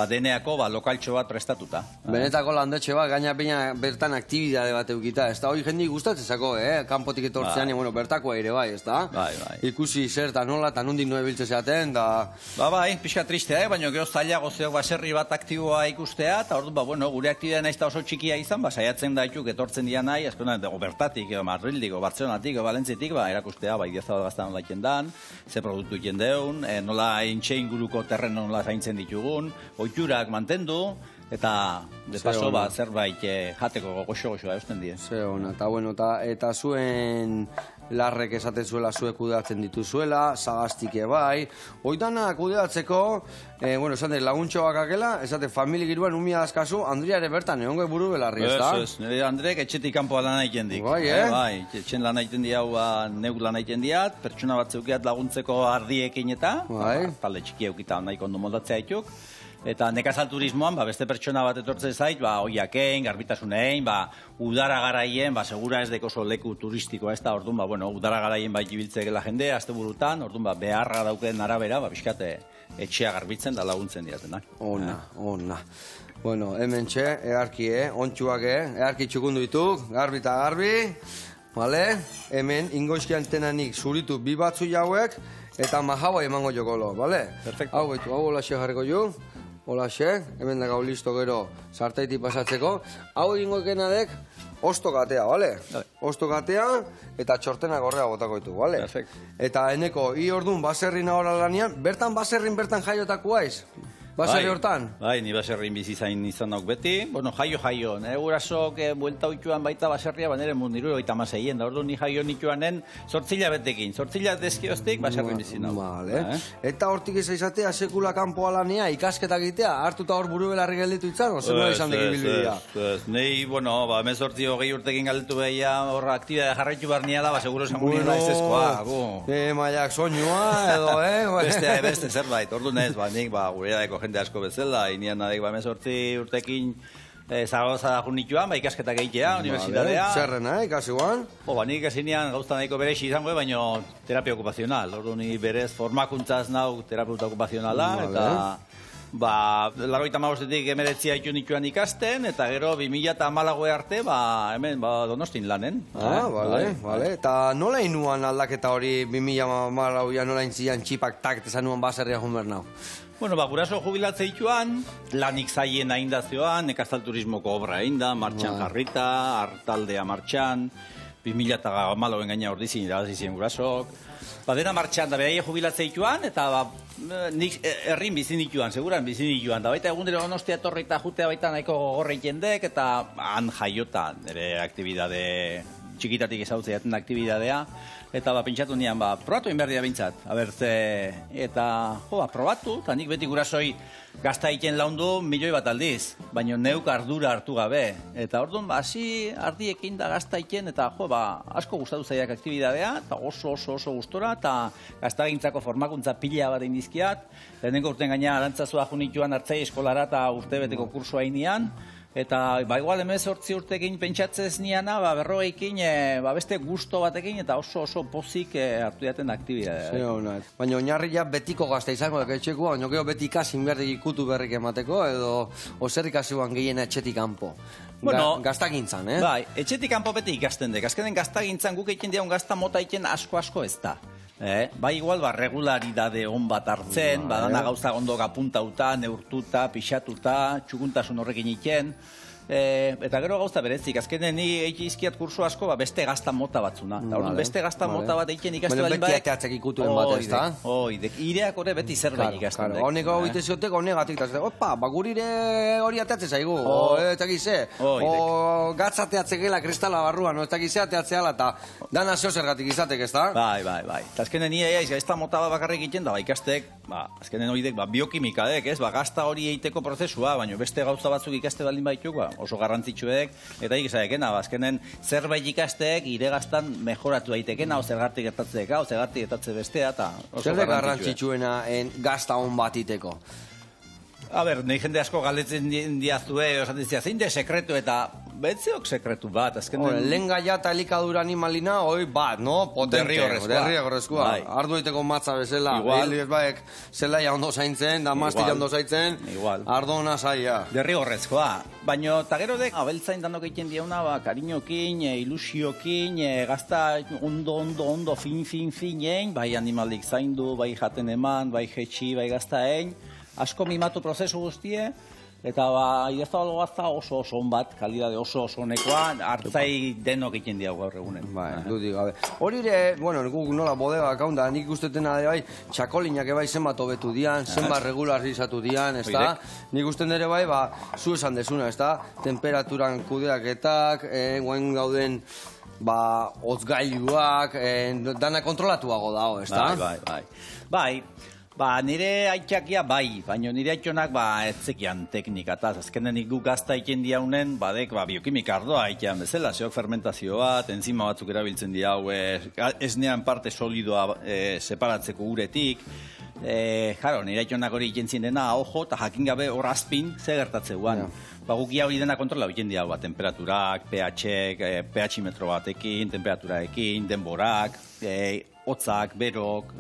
deneako lokaltxo bat prestatuta. Benetako landetxe bat, gaina bertan aktibidade bat eukita, ez da? Hoi jendik gustatzezako, kanpotik etortzean, bertakoa ere bai, ez da? Bai. Ikusi zer eta nola, eta nondik noe biltze zeaten, da... Pixka tristea, baina gero zailago zeok baserri bat aktiboa ikustea, eta orduan, gure aktibidea nahiz eta oso txikia izan, saiatzen daituk etortzen dira nahi, azkonan, bertatik, Madrildik, Bartzelonatik, Valentzitik, erakustea, Idiazabal gazta nola iken dan, ze produktu iken deun, nola haintxe inguruko terren nola zaintzen ditugun, oiturak mantendu, eta de paso zerbait jateko goxo-goxoa eusten die. Ze hona, eta zuen larrek esaten zuela zuek kudeatzen dituzuela, sagaztike bai, oitana kudeatzeko, esan dut laguntxo bakakela, esaten familik iruan umia dazkazu, Andria ere bertan, egongo buru belarri, ez da? Ez, nire Andrek etxetik kanpoa lan egiten dik. Bai, etxen lan egiten di hau, neuk lan egiten diat, pertsona bat zeukiat laguntzeko ardiekin eta, talde txiki eukita nahiko ondo moldatzea dituk. Eta nekazalturismoan, beste pertsona bat etortzen zait, oiakein, garbitasunein, udara garaien, segura ez deko oso leku turistikoa ez da, orduan, udara garaien jibiltzekela jende, azte burutan, orduan, beharra dauken arabera, pixkate etxea garbitzen da laguntzen diatenak. Ona. Bueno, hemen txe, earki, ontsuak, earki txukundu dituk, garbi eta garbi, vale? Hemen, ingoizki antenanik zuritu bi batzu jauek, eta mahabai emango jokolo, vale? Perfecto. Hau olaxe jarriko ju. Holaxe, hemen da gau listo gero sartaiti pasatzeko. Hau egingo ekenadek, ostokatea, bale? Ostokatea eta txortena gorrea botako ditu, bale? Perfecto. Eta eneko, orduan baserrin ahora lanian, bertan baserrin bertan jaiotakoa ez? baserri hortan? Bai, ni baserrin bizi zain izan nauk beti. Bueno, jaio. Nire gurasok buelta oituan baita baserria, banere mundiru 36 da. Ordu ni jaio nituanen 8 hilabetekin. 8 hilabetekin baserrin bizi nauk. Vale. Eta hortik ez izatea sekula kanpoa lanea, ikasketa egitea, hartuta hor buru belarri gelditu itzan, ozen nola izan dekin bilbidea? Nei, bueno, 18 urtekin galditu behia, horra aktibidea jarraitu barnia da, seguro esan guri naiz ezkoa. Maiak soinua, edo, Beste zerbait, ordu nez, nik gure daiko jende asko bezala, inian nadek 18 urtekin Zaragoza junituan, ikasketak egitea, universitatea. Zerrena, ikasiguan? Nik esinean gauza nahiko berexi izango, baina terapia okupazional. Ordu ni berez formakuntzaz nau terapeuta okupazionala, eta 85etik 19 haitu nituan ikasten, eta gero 2014 arte, hemen Donostin lanen. Bale. Eta nola inuan aldaketa hori 2014 nola intzian txipak tak, eta nuan baserria junber nau? Bueno, guraso jubilatze ituan, lanik zaien aindazioan, nekazal turismoko obra einda, martxan jarrita, hartaldea martxan, 2014 gaina ordizin irabazizien gurasok. Dena martxan, da behaie jubilatze ituan, eta nik herrin bizin ituan, seguran bizin ituan. Da baita egundero Donostia etorri eta jutea baita nahiko gogorra jendek, eta han jaiotan, ere aktibidade txikitatik ezautzea jaten aktibidadea, eta pentsatu nian, probatu inberdia bintzat, eta probatu, eta nik beti gurasoi gazta egiten laundu 1.000.000 aldiz, baina neuk ardura hartu gabe, eta orduan, hasi ardiekin da gazta egiten, eta asko gustatu zaiak aktibidadea, eta oso gustora, eta gazta gintzako formakuntza pila bat indizkiat, lehenengo urten gaina arantzazua junituan hartzai eskolara eta urtebeteko kursua inian, eta igual 18 urtekin pentsatzez niana, berrogeikin beste gusto batekin eta oso pozik hartu jaten aktibidadea. Baina oinarria betiko gazta izango da etxekoa, baina gero beti ikasin berrik ikutu berrik emateko, edo oser ikasuan gehiena etxetik kanpo. Gaztagintzan, Bai, etxetik kanpo beti ikasten dek. Azkenen gaztagintzan guk egiten dian gazta mota egiten asko ez da. Bai igual, regularidade on bat hartzen, dana gauza ondo apuntauta, neurtuta, pixatuta, txukuntasun horrekin iken, eta gero gauza berezik, azkenen ni egizkiat kursu asko beste gazta mota batzuna. Beste gazta mota bat egiten ikastu balin beti ateatzek ikutuen bat, ez da? Oidek, ireak hori beti zerbait ikasten dek. Honeko hau iteziotek, honegatik, opa, gurire hori ateatze zaigu, ez dakize, gatzateatze gela kristala barruan, ez dakize ateatzeala, eta dana zeo zergatik izatek, ez da? Bai. Eta azkenen nire gazta mota bat bakarrik egiten da, ikastek, azkenen hori biokimika dek, ez? Gazta hori egiteko prozesua, baina beste gauza batzuk ikaste baldin baituk, oso garrantzitsuek, eta ikizadekena, azkenen zerbait ikasteek iregaztan mejoratu daitekena, o zergatik gertatzeka, o zergatik gertatze bestea, eta oso garrantzitsuek. Zer garrantzitsuena gazta hon bat iteko? Nahi jende asko galdetzen diazue, osatzen dizia, zein de sekretu eta betzeok sekretu bat, azkenen... Lehen gaia eta elikadura animalina, hoi bat, no? Potente, derrigorrezkoa. Ardu egiteko matza bezala, behildiz baek zelaia ondo zaintzen, da mastila ondo zaintzen, ardo hona zaia. Derrigorrezkoa. Baina, eta gero dek, abeltzain danok egiten diauna, kariñokin, ilusiokin, gazta ondo, fin, bai animalik zaindu, bai jaten eman, bai jetxi, bai gaztaen, asko mimatu prozesu guztie, eta idaztabalo gazta oso bat, kalidade oso honekoa, hartzai denok egiten diago gaur egunen. Dudik gabe. Hori ere, guk nola bodega kaunda, nik ustetena bai, txakolinak ebai zenbat hobetu dian, zenbat regularizatu dian, ez da? Nik usten ere bai, zu esan desuna, ez da? Temperaturan kudeaketak, guen gauden hotzgailuak, dana kontrolatuago dago, ez da? Bai, nire aitxakia baina nire aitxonak etzekian teknikataz. Azkenen guk gazta egiten diaunen, badek biokimika ardoa egitean bezala, zeok fermentazio bat, enzima batzuk erabiltzen diau, esnean parte solidoa separatzeko uretik. Nire aitxonak hori egiten dena, ojo, eta jakin gabe hor azpin ze gertatzeuan. Guk hori dena kontrola egiten diau, temperaturak, pH-metro batekin, temperaturaekin, denborak, hotzak, berok,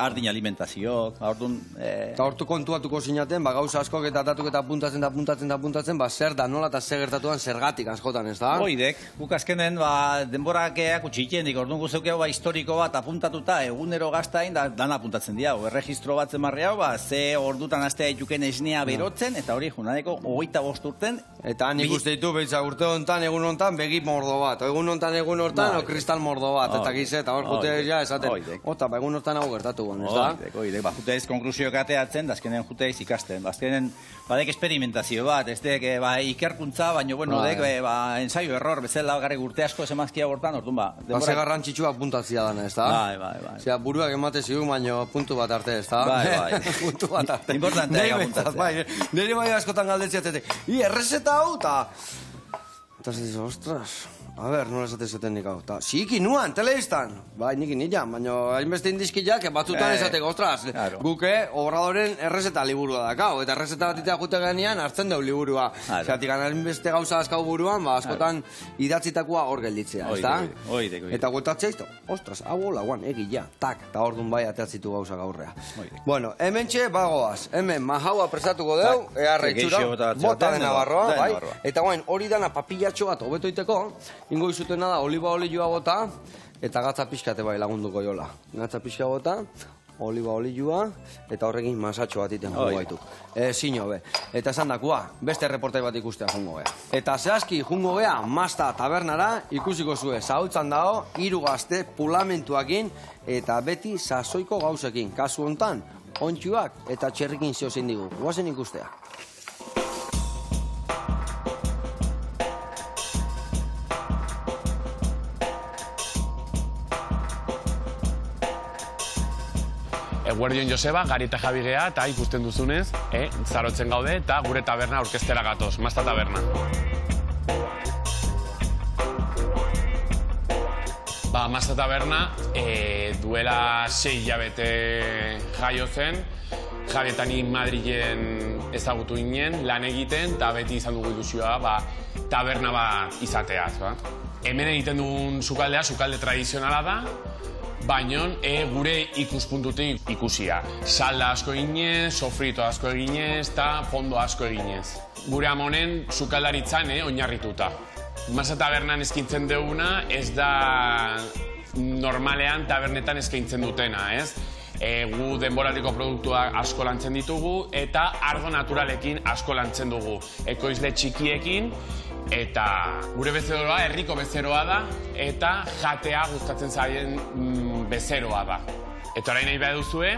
ardin alimentazioak, eta hortu kontuatuko zinaten, gauza askok eta datuk eta puntatzen, zer da nola eta zer gertatuan zergatik askotan, ez da? Hoidek, guk azkenen denborak utxikien, orduan guzeukeo historiko bat apuntatuta, egunero gaztain, dan apuntatzen diau, erregistro bat zemarri hau, ze ordutan astea dituken esnea berotzen, eta hori junadeko 25 urten. Eta nik uste ditu, behitza urte hontan, egun hontan, begi mordo bat, egun hontan, egun hortan, kristal mordo bat, eta gize, eta hor jute ja, esaten Ota, ba, egun hortan hau gertatu guen, ez da? Oidek, ba, juteiz konklusioak ateatzen, da azkenen juteiz ikasten. Azkenen, badek experimentazio bat, ez dek, ikerkuntza, baina, bueno, dek, ensaio error, bezala, garri urte asko esemazkia bortan, orduan, ba. Hase garrantzitsua puntatzia dana, ez da? Bai. Osea, buruak emate zigun, baina puntu bat arte, ez da? Bai. Puntu bat arte. Importantea puntatzea. Nire bai askotan galdetziatetek. Errezeta hau, eta ziz, ostras, a ber, nola esatezeten nik hau. Ziki nuan, telebistan. Bai, nik inian, baina hainbeste indizkiak, batzutan esateko, ostras, guke obradoren errezeta liburua dakau, eta errezeta bat itea jute ganean hartzen deu liburua. Zeratik, hainbeste gauza askau buruan, askotan idatzitakoa hor gelditzea, ez da? Eta guetatzea izto, ostras, hau hola, guan, egila, tak, eta hor dun bai ateatzitu gauza gaurrea. Bueno, hemen txe, bagoaz, hemen mahaua presatuko deu, earra itxura, bota dena barroa, bai? Eta guain, hori dana papillatxo bat hobetoiteko, ingo izutena da, oliba olioa bota, eta gatza pixkate bai lagunduko jola. Gatza pixka bota, oliba olioa, eta horrekin masatxo bat iten jungo gaitu. Zino be. Eta esan dakua, beste reportai bat ikustea jungo gea. Eta zehazki jungo gea, Masta tabernara, ikusiko zue, zahultzan dago, 3 gazte pulamentuakin, eta beti sasoiko gauzekin. Kasu hontan, ontsuak eta txerrikin zehozein digu. Guazen ikustea. Eguerdion Joseba, Gari eta Javi gea, eta ikusten duzunez, zarotzen gaude, eta gure taberna orkestera gatoz, Masta taberna. Ba, Masta taberna duela 6 hilabete jaio zen, Javi eta ni Madrilen ezagutu ginen, lan egiten, eta beti izan dugu ilusioa, taberna bat izateaz. Hemen egiten dugun sukaldea, sukalde tradizionala da, baina gure ikuspuntutik ikusia. Salda asko eginez, sofrito asko eginez, eta fondo asko eginez. Gure amonen sukaldaritzan oinarrituta. Masta tabernan eskaintzen duguna ez da normalean tabernetan eskaintzen dutena, ez? Gu denboraldiko produktuak asko lantzen ditugu eta ardo naturalekin asko lantzen dugu. Ekoizle txikiekin, eta gure bezeroa, herriko bezeroa da, eta jatea gustatzen zaien bezeroa da. Eta orain nahi behar duzue,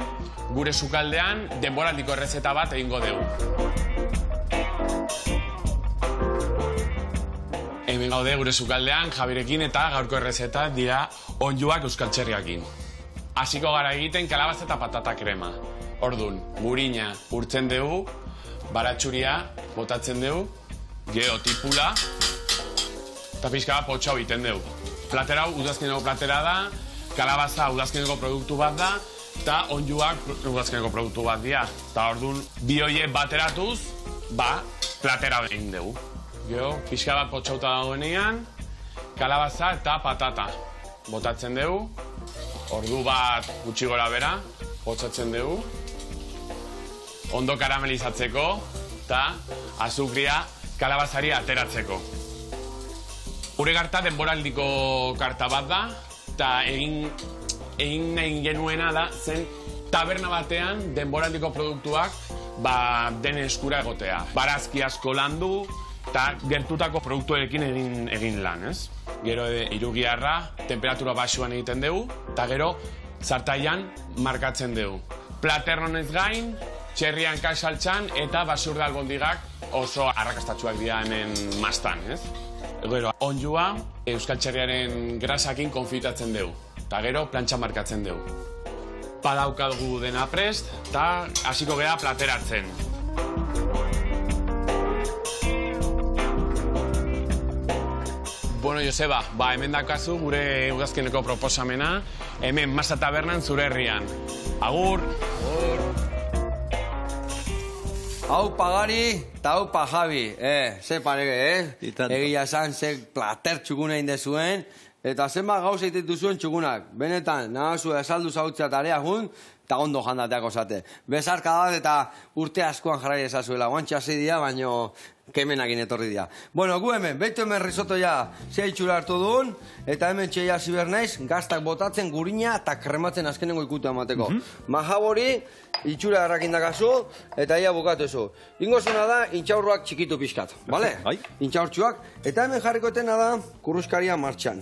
gure sukaldean denboraldiko errezeta bat egingo dugu. Hemen gaude gure sukaldean, Jabirekin eta gaurko errezeta dira onjuak euskal txerriakin. Hasiko gara egiten kalabaz eta patata krema. Orduan, gurina urtzen dugu, baratxuria botatzen dugu, gero tipula, eta pixka bat potxau egiten dugu. Platera hau udazkeneko platera da, kalabaza udazkeneko produktu bat da, eta onjuak udazkeneko produktu bat dira. Eta orduan, bi horiek bateratuz, platera egin dugu. Gero, pixka bat potxauta dagoenean, kalabaza eta patata botatzen dugu, ordu bat gutxi gora bera, potxatzen dugu, ondo karamelizatzeko, eta azukria kalabazari ateratzeko. Gure karta denboraldiko karta bat da, eta egin nahi genuena da, zen taberna batean denboraldiko produktuak den eskura egotea. Barazki asko landu, eta gertutako produktuekin egin lan, ez? Gero hirugiarra, temperatura baxuan egiten dugu, eta gero zartaian markatzen dugu. Platernonez gain, txerrian kasaltxan eta basurda albondigak oso arrakastatxuak dira hemen Mastan, ez? Gero, onjua euskal txerriaren grasakin konfitatzen dugu, eta gero plantxan markatzen dugu. Badaukadugu dena prest, eta hasiko gea plateratzen. Bueno, Joseba, hemen dakazu gure udazkeneko proposamena, hemen Masta tabernan zure herrian. Agur! Aupa Gari eta aupa Javi, ze parege, egia esan, ze plater txukuna indezuen, eta zenbat gauza ititu zuen txukunak. Benetan, nahazu esaldu zautzea tarea jun, eta ondo jandateako zate. Bezarka bat eta urte askoan jarrai ezazuela, guantxa dira, baino kemenakin etorri dira. Bueno, gu hemen, behitu hemen risotto ja zea itxura hartu duen, eta hemen txeia zibernaiz, gaztak botatzen gurina eta krematzen azkenengo ikutu emateko. Majabori, itxura errakindakazu, eta ia bukatuzu. Ingozuna da, intxaurruak txikitu pixkat, bale? Intxaurtxuak, eta hemen jarriko etena da, kurruskaria martxan.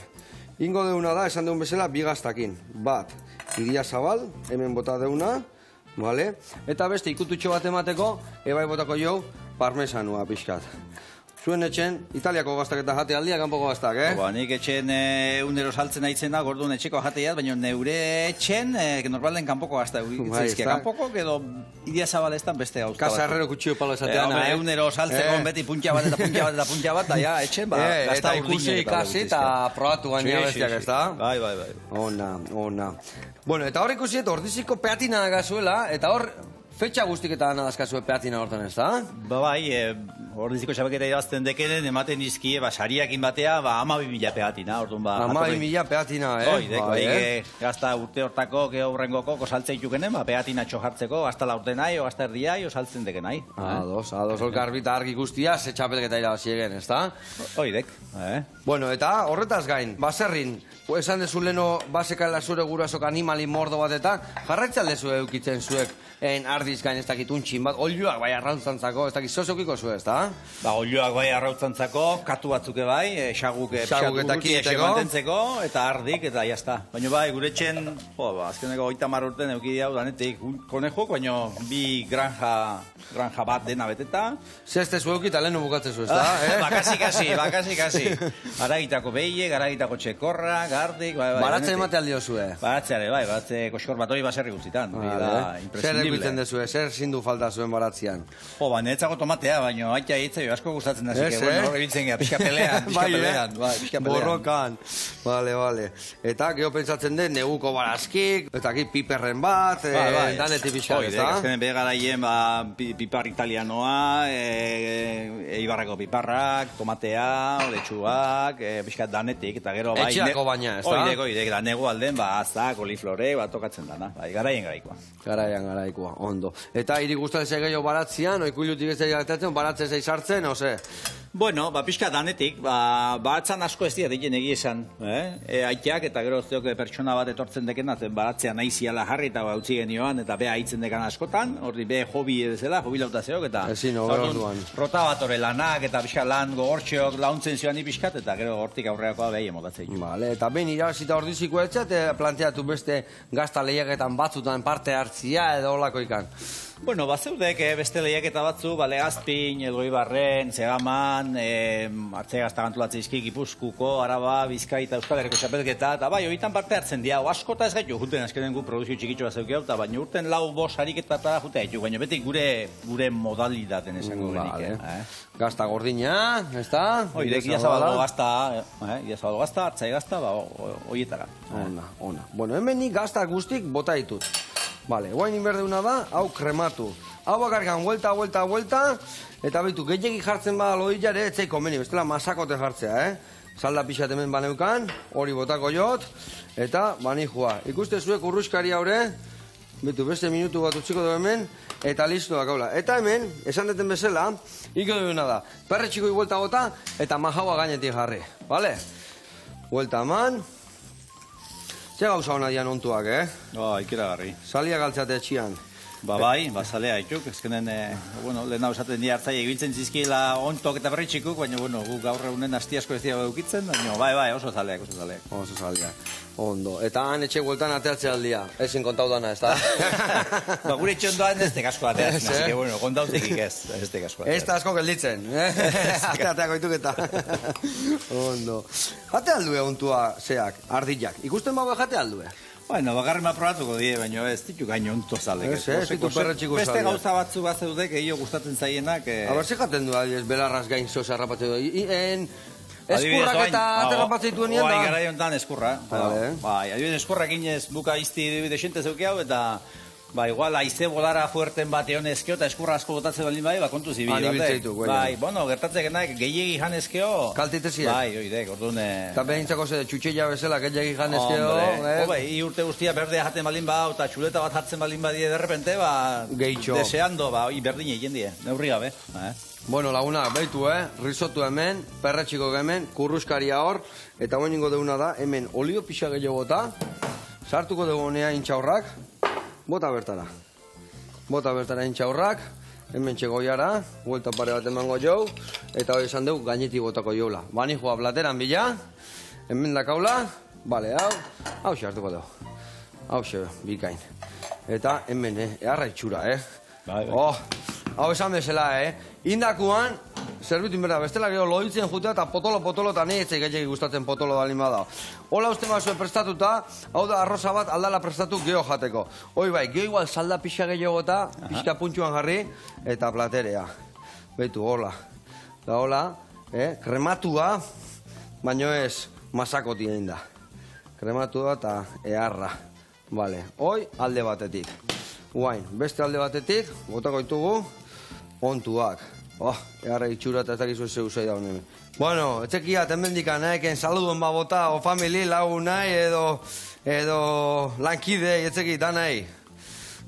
Ingo deuna da, esan deun bezala, bi gaztakin. Bat, Iria Zabal, hemen bota deuna, vale? Eta beste ikututxo bat emateko, ebai botako jau, parmesanua pixkat. Zuen etxen, Italiako gaztak eta jate aldia, kanpoko gaztak, Nik etxen unero saltzen aitzena, gordun etxeko jateiat, baina neure etxen, normalen kanpoko gazta. Kanpoko, edo Iria Zabal ez beste gauzta bat. Casa Herrero kutxio palo esatean, Unero saltzeko beti puntxa bat eta puntxa bat eta puntxa bat, eta etxen, gazta eta ikusi ikasi eta probatu gaina bestiak, ez da? Bai. Ona. Bueno, eta hor ikusi, ordiziko peatina gazuela, eta hor fetxa guztik eta nadazkazue peatina hortan, ez da? Bai, ordiziko xabaketa idazten dekenen, ematen dizkie, sariakin batea, 12.000 peatina, orduan 12.000 peatina, gazta urte hortako, geurrengoko, saltzea itukenen, peatina txojartzeko, gazta laurte nahi, o gazta erdiai, o saltzen deken nahi. Ados, olkarbita argi guztia, ze txapelketa irabaziegen, ez da? Oidek, Bueno, eta horretaz gain, baserrin, esan dezu leno basekaela zure gurasok animali mordo bat eta jarraitzaldezu eukitzen zuek ardiz gain ez dakit untxin bat, olioak bai arrauntzantzako, ez dakit sozokiko zu ez da? Olioak bai arrauntzantzako, katu batzuke bai, xaguk eta mantentzeko, eta ardik, eta jazta. Baina bai, gure txen, azkeneko 30 urten eukidia danetik konejok, baina bi granja bat dena beteta. Zeste zu eukita lehenu bukatzezu ez da? Bakasi. Aragitako behiek, aragitako txekorra, gardik, bai. Baratze emate aldio zue? Baratze koskor bat hori baserri guztitan. Zer ekuiten dezue, zer zindu falta zuen baratzean? Netzako tomatea, baina aitea hitza asko gustatzen da, hor ebiltzen gara, pixka pelean. Borrokan. Vale. Eta, geho pentsatzen den, neguko barazkik, eta aki piperren bat, danetik pixka, ez da? Azkenen begaraien, pipar italianoa, eibarrako piparrak, tomatea, letxuak, pixka danetik, eta gero bai... Etxeako baina, ez da? Oidek, da negu alden, azta, koliflore, tokatzen dana, garaien garaikoa. Garaikoa, ondo. Eta hiri gustatzen gehiago baratzean, oikuilutik ez egiten, baratzen zei sartzen, ose? Bueno, pixka danetik, baratzan asko ez dira diken egia esan, aiteak eta gero zeok pertsona bat etortzen dekena, baratzean nahi ziala jarri eta utzi genioan, eta beha hitzen dekan askotan, horri be hobi edezela, hobi lauta zeok, eta rotabatore lanak, eta pixka lan gogortxeok launtzen zioan pixkat, eta gero hortik aurreakoa behi emotatzei. Vale, eta behin irabazita ordiziko etxat, planteatu beste gazta lehiaketan batzutan parte hartzia edo olako ikan. Bueno, bazeudek beste lehiaketa batzu, Legazpin, edo Ibarren, Zegaman, hartzea gaztagantulatzea izki, Gipuzkuko, Araba, Bizkai eta Euskal Herriko txapelketa, eta bai, horietan parte hartzen dira, askota ez gaitu, juten azkenen gu produzio txikitxo bat zeukeu, eta baina urten 4-5 ariketara jute gaitu, baina beti gure modalidaten esango genik. Gazta gordina, ez da? Oidek, iazabalgo gazta, hartzea gazta, horietara. Ona. Bueno, hemen nik gazta guztik bota ditut. Vale, guain inberdeuna da, hau krematu. Hau bakarkan, vuelta, eta behitu, gehiagi jartzen bada lodillare, etzai komeni, bestela masakote jartzea, Salda pixat hemen baneukan, hori botako jot, eta banijua. Ikuste zuek urruskari haure, behitu, beste minutu bat utziko du hemen, eta listo dakaula. Eta hemen, esan deten bezala, iko duena da, perre txikoi vuelta bota, eta mahaua gainetik jarri, vale? Vuelta eman. Ze gauza hona dian ontuak, Ikeragarri. Salia galtzate etxian. Bai, zalea ituk, ezkenen, lehen hau esaten dira hartzai egibiltzen zizkiela ontok eta berritxikuk, baina, gu gaur egunen asti asko ez dira eukitzen, baina, bai, oso zaleak. Oso zaleak, ondo. Eta han etxe gueltan ateatzea aldia, ezin kontau dana, ez da? Gure etxe ondoan ez tekasko ateatzen, así que, kontautekik ez tekasko ateatzen. Ez da asko gelditzen, ateateako ituk eta. Ondo. Jate aldue ontua zeak, ardillak, ikusten bago jate aldue? Bueno, bakarren probatuko die, baina ez ditu gaino onto zalek. Ez ditu perretxiko zalek. Beste gauza batzu bat zeudek, gehiago gustatzen zaienak. Aber, ze jaten du, adiez, belarraz gain zoza rapatze du. Eskurrak eta aterrapatzei duen nian da? Hoi, gara jontan eskurra. Adibidez, eskurrak inez buka izti desente zeuke hau, eta igual aize bolara fuerten batean ezkeo, eta eskurra asko botatzen baldin bai, kontu zibil. Anibiltzeitu, bai. Bueno, gertatzen genak, gehiagi jan ezkeo. Kaltiteziek? Bai, oidek, orduan... Eta behintzako ze, txutxeia bezala, gehiagi jan ezkeo. I urte guztia berdea jaten baldin bau, eta txuleta bat jatzen baldin badie derrepente, gehitxo. Deseando, i berdin egin die, neurri gabe. Bueno, lagunak, behitu, risotu hemen, perretxiko hemen, kurruskaria hor, eta hoen ingo deuna da, hemen olio pixa gehiago bota, sartuko dugu honea intxaurrak, bota bertara intxaurrak, hemen txegoiara, vuelta pare bat emango jau, eta hori esan dugu gainetik botako joula. Bani joa plateran bila, hemen dakaula, Bale, hau hartuko dugu. Hau bikain. Eta hemen, eharra itxura, Bai. Hau esan bezala, Indakuan, zerbitu inberda, bestela gero loditzen jutea eta potolo eta nahi etzai gaitxeki gustatzen potolo dalin bada. Hola uste mazue prestatuta, hau da arroza bat aldala prestatu geho jateko. Hoi bai, geho igual salda pixa gehiago eta pixka puntxuan jarri eta platerea. Beitu, hola. Da hola, krematua, baino ez masakoti egin da. Krematua eta eharra. Vale, hoi alde batetik. Guain, beste alde batetik, botako ditugu, ontuak. Eharra itxura eta ez dakizu zeu zei da honen. Bueno, etxekia, tenbendika naheken saluduen bota, o famili, lagun nahi, edo lankide, etxeki, da nahi.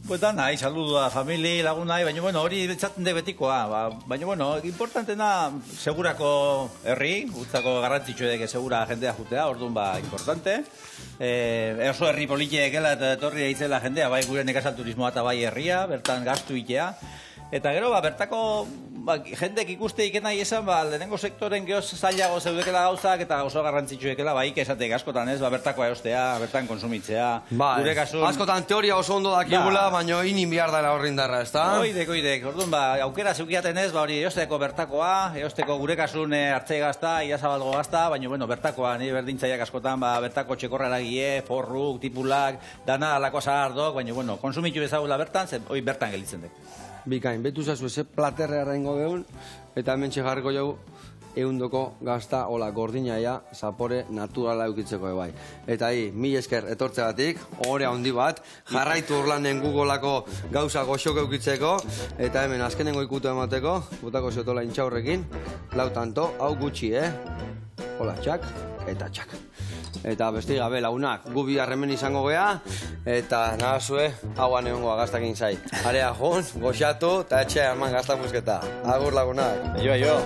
Pues da nahi, saludua, famili, lagun nahi, baina bueno, hori betzaten de betikoa. Baina bueno, importantena, segurako herri, gutzako garrantzitsuek segura jendea jutea, orduan importante. Oso herri politiek gela eta etorri eitzela jendea, bai gure nekazal turismoa eta bai herria, bertan gastu itea. Eta gero, bertako jendek ikuste ikena esan, lehenengo sektoren gehoz zailago zeudekela gauzak eta oso garrantzitsuekela, bai ikesatek askotan ez, bertakoa eostea, bertan konsumitzea. Gure kasun... Askotan teoria oso ondo dakigula, baina inin behar dela horrindarra, ez da? Oidek. Orduan, aukera zeukiaten ez, hori eosteko bertakoa, eosteko gure kasun hartzei gazta, iazabalgo gazta, baina bertakoa, nire berdintzaiak askotan, bertako txekorra eragie, forruk, tipulak, dana alako zahardok, baina konsumitu ezagula bertan, hoi bertan gelitzen dek. Bikain, betu zazu eze platerra ingo deun, eta hemen txejarriko jau eundoko gazta, hola, gordinaia, zapore naturala eukitzeko ebai. Eta mil esker etortzegatik, ohore handi bat, jarraitu orlanen Googleako gauza goxok eukitzeko, eta hemen azkenengo ikutu emateko, butako ziotola intxaurrekin, lau tanto, hau gutxi, hola, txak, eta txak. Eta besti gabe lagunak, gu bihar hemen izango gea, eta nahazue, hauan egongoa gaztakin zai. Area jun, goxatu, eta etxea eman gazta musketa. Agur lagunak. Aio.